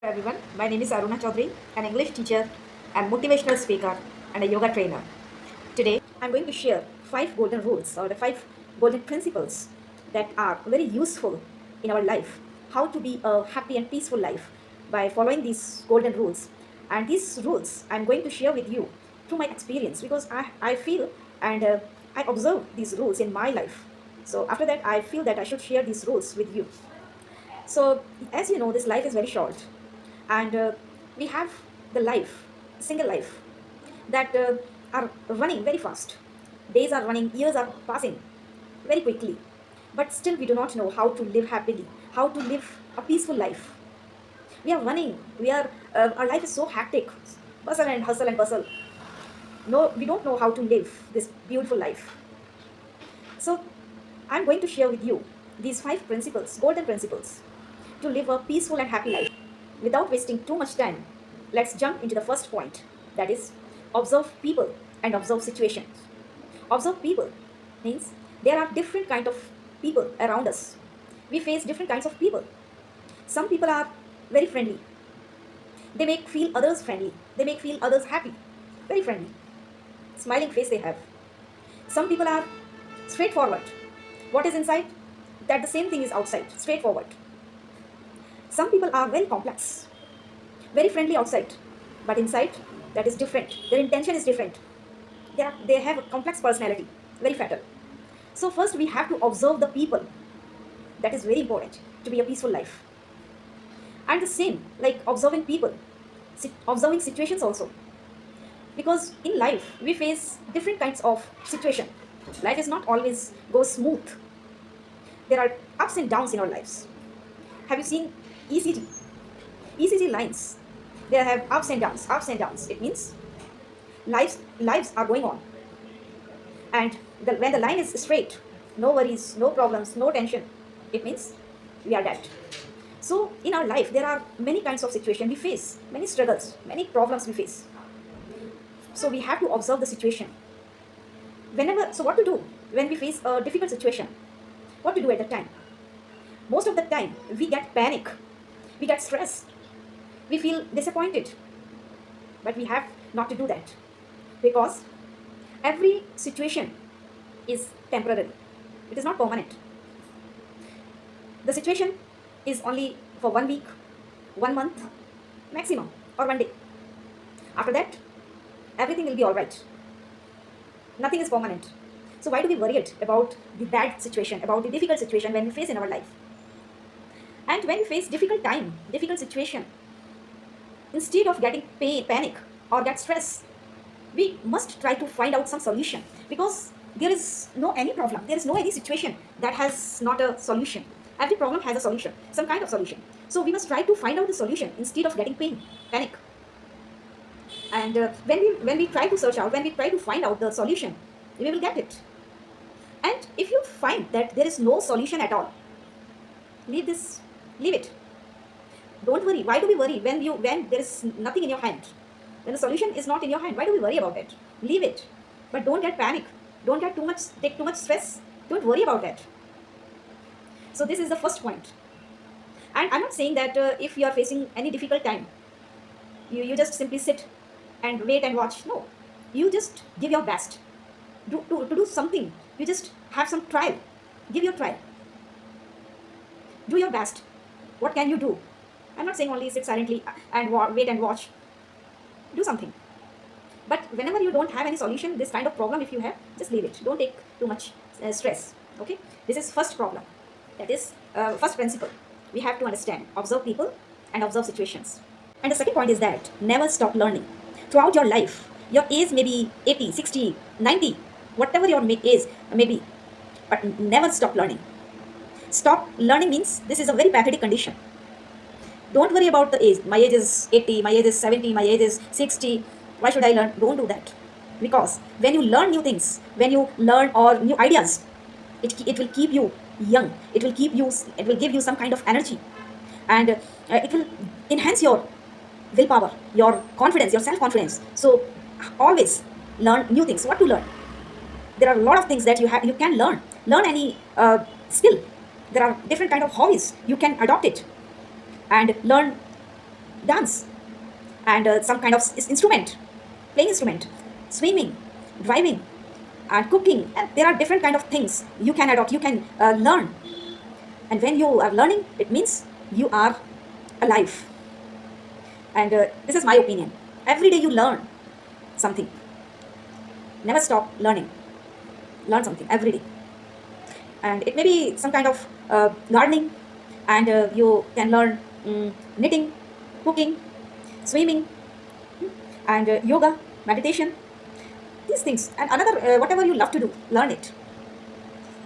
Everyone, my name is Aruna Chaudhary, an English teacher and motivational speaker and a yoga trainer. Today, I'm going to share 5 golden rules or the 5 golden principles that are very useful in our life. How to be a happy and peaceful life by following these golden rules. And these rules I'm going to share with you through my experience because I feel and I observe these rules in my life. So after that, I feel that I should share these rules with you. So, as you know, this life is very short, and we have the life, single life, that are running very fast. Days are running, years are passing very quickly, but still we do not know how to live happily, how to live a peaceful life. We are running, our life is so hectic, bustle and hustle and bustle. No, we don't know how to live this beautiful life. So, I'm going to share with you these 5 principles, golden principles, to live a peaceful and happy life. Without wasting too much time, let's jump into the first point, that is, observe people and observe situations. Observe people means there are different kind of people around us. We face different kinds of people. Some people are very friendly. They make feel others friendly. They make feel others happy. Very friendly. Smiling face they have. Some people are straightforward. What is inside? That the same thing is outside. Straightforward. Some people are very complex, very friendly outside, but inside that is different. Their intention is different. They have a complex personality, very fatal. So first we have to observe the people. That is very important to be a peaceful life. And the same, like observing people, observing situations also. Because in life we face different kinds of situation. Life is not always go smooth. There are ups and downs in our lives. Have you seen ECG? ECG lines. They have ups and downs, ups and downs. It means lives are going on. And when the line is straight, no worries, no problems, no tension, it means we are dead. So in our life, there are many kinds of situations we face, many struggles, many problems we face. So we have to observe the situation. So what to do when we face a difficult situation? What to do at the time? Most of the time, we get panic, we get stressed, we feel disappointed. But we have not to do that because every situation is temporary. It is not permanent. The situation is only for 1 week, 1 month, maximum, or 1 day. After that, everything will be all right. Nothing is permanent. So why do we worry about the bad situation, about the difficult situation when we face in our life? And when we face difficult time, difficult situation, instead of getting panic or get stress, we must try to find out some solution because there is no any problem, there is no any situation that has not a solution. Every problem has a solution, some kind of solution. So we must try to find out the solution instead of getting panic. And when we try to search out, when we try to find out the solution, we will get it. And if you find that there is no solution at all, leave it. Don't worry. Why do we worry when there is nothing in your hand? When the solution is not in your hand, why do we worry about it? Leave it. But don't get panic. Don't take too much stress. Don't worry about that. So this is the first point. And I'm not saying that if you are facing any difficult time, you just simply sit and wait and watch. No. You just give your best. To do something, you just have some trial. Give your trial. Do your best. What can you do? I'm not saying only sit silently and wait and watch. Do something. But whenever you don't have any solution, this kind of problem, if you have, just leave it. Don't take too much stress. Okay? This is first problem. That is first principle. We have to understand. Observe people and observe situations. And the second point is that never stop learning. Throughout your life, your age may be 80, 60, 90, whatever your age may be. But never stop learning. Stop learning means this is a very pathetic condition. Don't worry about the age. My age is 80, my age is 70, my age is 60. Why should I learn? Don't do that. Because when you learn new things, when you learn or new ideas, it will keep you young. It will give you some kind of energy. And it will enhance your willpower, your confidence, your self-confidence. So always learn new things. What to learn? There are a lot of things that you can learn. Learn any skill. There are different kind of hobbies. You can adopt it and learn dance, and some kind of instrument, playing instrument, swimming, driving, and cooking. And there are different kind of things you can adopt, you can learn. And when you are learning, it means you are alive. And this is my opinion. Every day you learn something. Never stop learning. Learn something every day. And it may be some kind of gardening, and you can learn knitting, cooking, swimming, and yoga, meditation, these things. And another, whatever you love to do, learn it.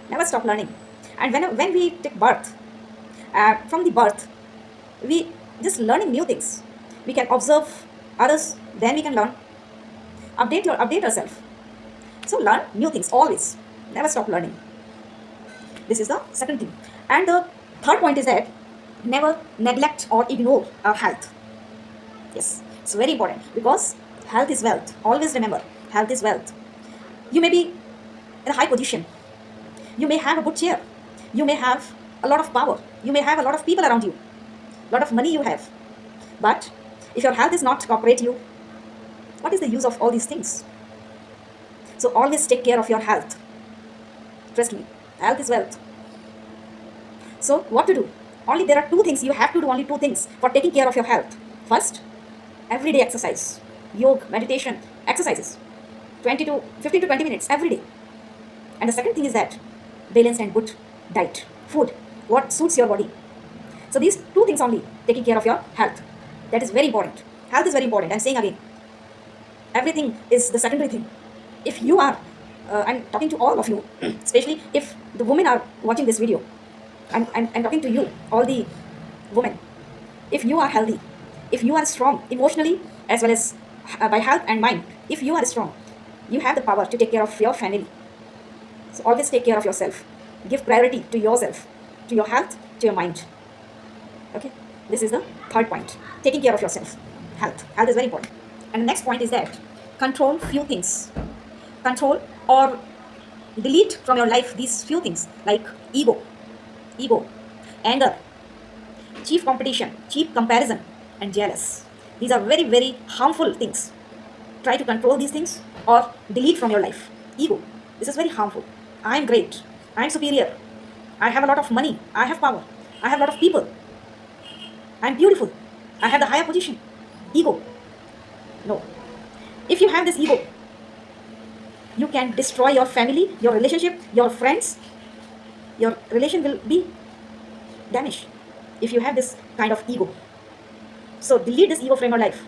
Never stop learning. And when we take birth, from the birth, we just learning new things. We can observe others, then we can learn. Update yourself. So learn new things always. Never stop learning. This is the second thing. And the third point is that never neglect or ignore our health. Yes, it's very important, because health is wealth. Always remember, health is wealth. You may be in a high position. You may have a good chair. You may have a lot of power. You may have a lot of people around you. A lot of money you have. But if your health is not cooperate you, what is the use of all these things? So always take care of your health. Trust me, health is wealth. So what to do? Only there are two things you have to do, only two things for taking care of your health. First, everyday exercise, yoga, meditation, exercises, 15 to 20 minutes every day. And the second thing is that balanced and good diet, food, what suits your body. So these two things only, taking care of your health. That is very important. Health is very important. I'm saying again, everything is the secondary thing. If you are, I'm talking to all of you, especially if the women are watching this video. I'm talking to you, all the women. If you are healthy, if you are strong emotionally as well as by health and mind, if you are strong, you have the power to take care of your family. So always take care of yourself. Give priority to yourself, to your health, to your mind. Okay, this is the third point. Taking care of yourself. Health. Health is very important. And the next point is that control few things. Control or delete from your life these few things like ego, anger, cheap competition, cheap comparison, and jealous. These are very, very harmful things. Try to control these things or delete from your life. Ego. This is very harmful. I am great. I am superior. I have a lot of money. I have power. I have a lot of people. I am beautiful. I have the higher position. Ego. No. If you have this ego, you can destroy your family, your relationship, your friends. Your relation will be damaged if you have this kind of ego. So delete this ego from your life.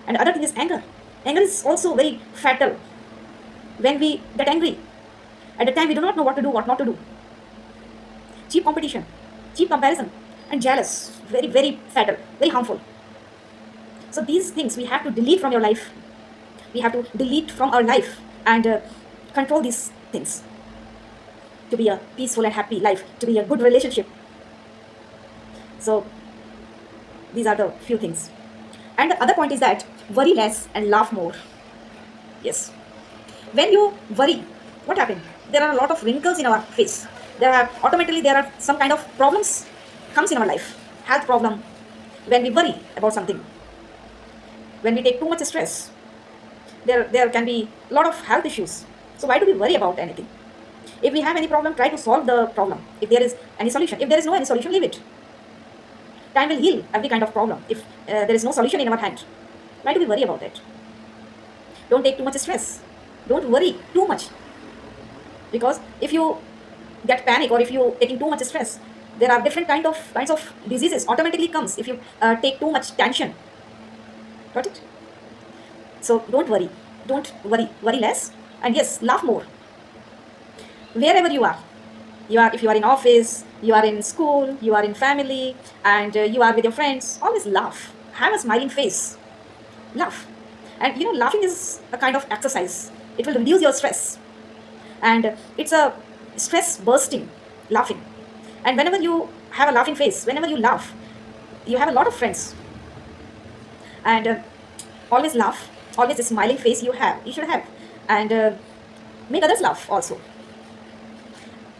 And the other thing is anger. Anger is also very fatal. When we get angry, at the time we do not know what to do, what not to do. Cheap competition, cheap comparison, and jealous. Very, very fatal, very harmful. So these things we have to delete from your life. We have to delete from our life and control these things to be a peaceful and happy life, to be a good relationship. So these are the few things. And the other point is that worry less and laugh more. Yes. When you worry, what happened? There are a lot of wrinkles in our face. There are some kind of problems comes in our life. Health problem. When we worry about something. When we take too much stress, there can be a lot of health issues. So why do we worry about anything? If we have any problem, try to solve the problem. If there is any solution. If there is no any solution, leave it. Time will heal every kind of problem. If there is no solution in our hand, why do we worry about it? Don't take too much stress. Don't worry too much. Because if you get panic or if you taking too much stress, there are different kinds of diseases automatically comes if you take too much tension. Got it? So don't worry. Don't worry. Worry less. And yes, laugh more. Wherever you are, if you are in office, you are in school, you are in family, and you are with your friends, always laugh. Have a smiling face. Laugh. And laughing is a kind of exercise. It will reduce your stress. And it's a stress bursting laughing. And whenever you have a laughing face, whenever you laugh, you have a lot of friends. And always laugh. Always a smiling face you should have. And make others laugh also.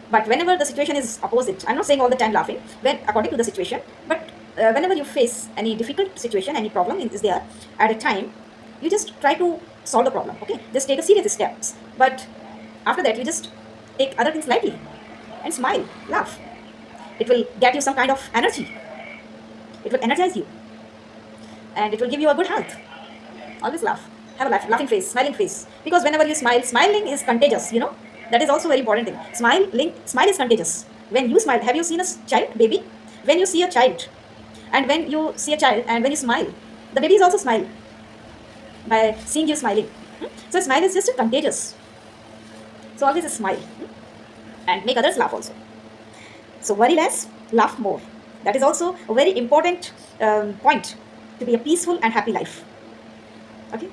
But whenever the situation is opposite, I'm not saying all the time laughing, when according to the situation, but whenever you face any difficult situation, any problem is there at a time, you just try to solve the problem. Okay, just take a serious steps, but after that you just take other things lightly and smile, laugh. It will get you some kind of energy. It will energize you, and it will give you a good health. Always laugh. Have a laughing face, smiling face. Because whenever you smile, smiling is contagious, you know. That is also a very important thing. Smile is contagious. When you smile, have you seen a child, baby? When you see a child, and when you see a child, and when you smile, the baby is also smile by seeing you smiling. So smile is just contagious. So always a smile, and make others laugh also. So worry less, laugh more. That is also a very important point to be a peaceful and happy life. Okay,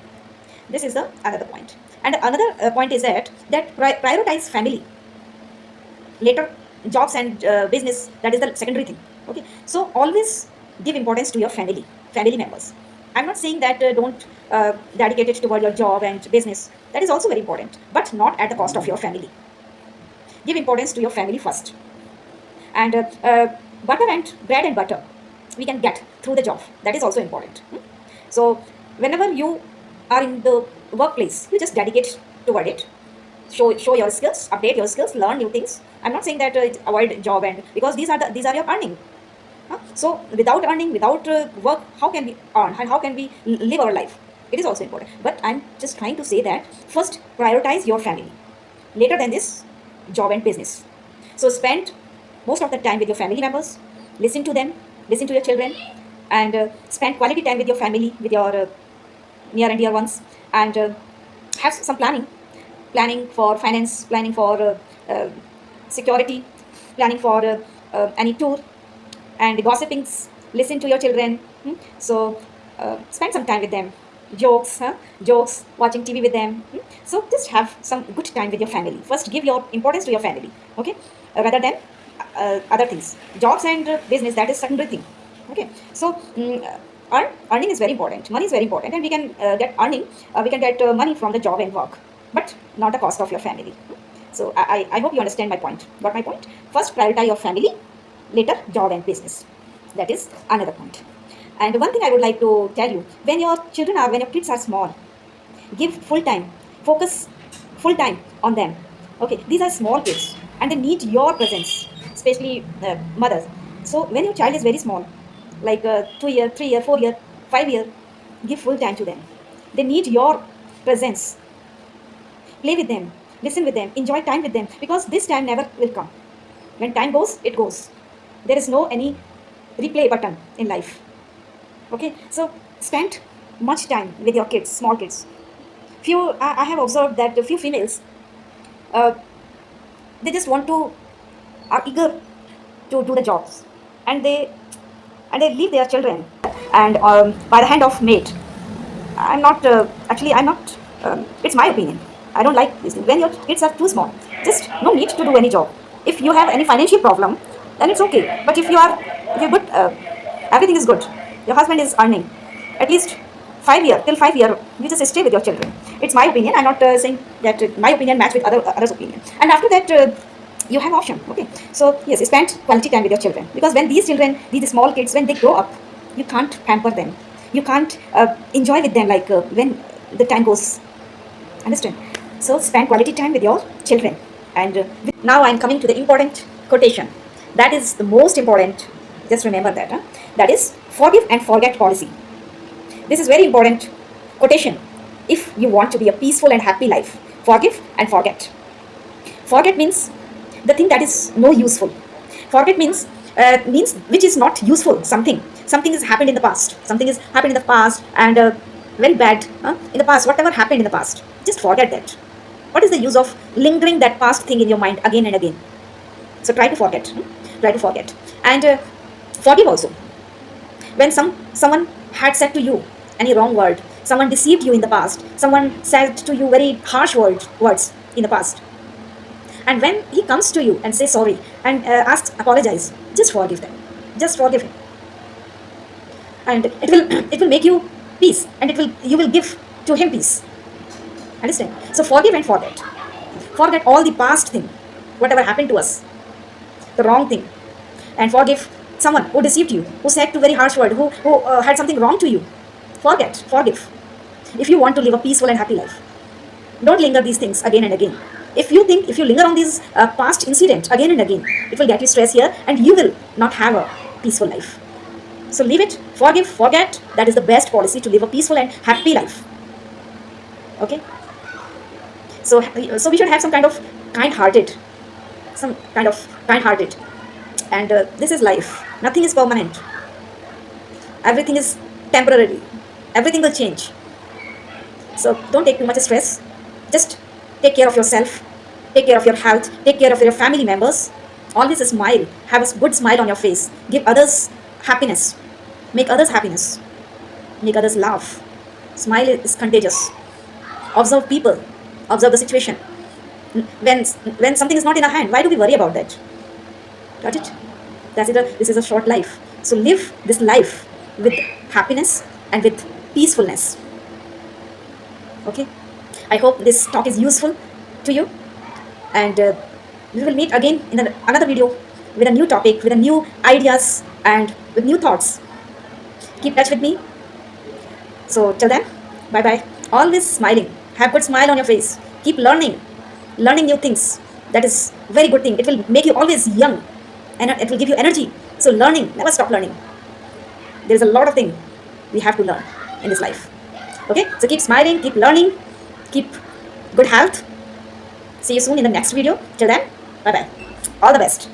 this is the another point. And another point is that prioritize family. Later, jobs and business, that is the secondary thing. Okay, so always give importance to your family members. I'm not saying that don't dedicate it toward your job and business. That is also very important, but not at the cost of your family. Give importance to your family first. And butter and bread and butter we can get through the job. That is also important. So whenever you are in the workplace, you just dedicate toward it. Show your skills, update your skills, learn new things. I'm not saying that avoid job, and because these are your earning. So without earning, without work, how can we earn and how can we live our life? It is also important. But I'm just trying to say that first prioritize your family, later than this job and business. So spend most of the time with your family members, listen to them, listen to your children, and spend quality time with your family, with your near and dear ones, and have some planning for finance, planning for security, planning for any tour, and gossipings. Listen to your children. So spend some time with them, jokes, watching TV with them. So just have some good time with your family. First give your importance to your family, okay, rather than other things. Jobs and business, that is secondary thing. Okay, so earning is very important, money is very important, and we can get money from the job and work, but not the cost of your family. So I hope you understand my point. Got my point? First prioritize your family, later job and business. That is another point. And one thing I would like to tell you, when your kids are small, give full time, focus full time on them. Okay, these are small kids and they need your presence, especially mothers. So when your child is very small, like 2 year, 3 year, 4 year, 5 year, give full time to them. They need your presence. Play with them, listen with them, enjoy time with them, because this time never will come. When time goes, it goes. There is no any replay button in life. Okay, so spend much time with your kids, small kids. I have observed that a few females, they just are eager to do the jobs, and they leave their children, and by the hand of maid. I'm not it's my opinion. I don't like this thing. When your kids are too small, just no need to do any job. If you have any financial problem, then it's okay. But if you're good, everything is good. Your husband is earning at least 5 year till 5 year. You just stay with your children. It's my opinion. I'm not saying that my opinion match with others' opinion. And after that, you have option. Okay. So yes, spend quality time with your children, because when these small kids, when they grow up, you can't pamper them. You can't enjoy with them like when the time goes. Understand? So spend quality time with your children. And now I'm coming to the important quotation. That is the most important. Just remember that. That is forgive and forget policy. This is very important quotation. If you want to be a peaceful and happy life, forgive and forget. Forget means the thing that is no useful. Forget means which is not useful. Something has happened in the past. Something has happened in the past, and very bad in the past. Whatever happened in the past, just forget that. What is the use of lingering that past thing in your mind again and again? So try to forget. Try to forget, and forgive also. When someone had said to you any wrong word, someone deceived you in the past, someone said to you very harsh words in the past, and when he comes to you and says sorry and asks apologize, just forgive them. Just forgive him, and it will make you peace, and you will give to him peace. Understand? So forgive and forget. Forget all the past thing, whatever happened to us, the wrong thing, and forgive someone who deceived you, who said to very harsh word, who had something wrong to you. Forget, forgive. If you want to live a peaceful and happy life, don't linger these things again and again. If you linger on these past incident again and again, it will get you stress here, and you will not have a peaceful life. So leave it, forgive, forget. That is the best policy to live a peaceful and happy life. Okay. So we should have some kind of kind-hearted, and this is life. Nothing is permanent. Everything is temporary. Everything will change. So don't take too much stress. Just take care of yourself. Take care of your health. Take care of your family members. Always smile. Have a good smile on your face. Give others happiness. Make others happiness. Make others laugh. Smile is contagious. Observe people. Observe the situation. When something is not in our hand, why do we worry about that? Got it? This is a short life. So live this life with happiness and with peacefulness. Okay? I hope this talk is useful to you. And we will meet again in another video with a new topic, with a new ideas and with new thoughts. Keep touch with me. So till then, bye bye. Always smiling. Have good smile on your face. Keep learning new things. That is very good thing. It will make you always young, and it will give you energy. So learning, never stop learning. There is a lot of things we have to learn in this life. Okay, so keep smiling, keep learning, keep good health. See you soon in the next video. Till then, bye bye. All the best.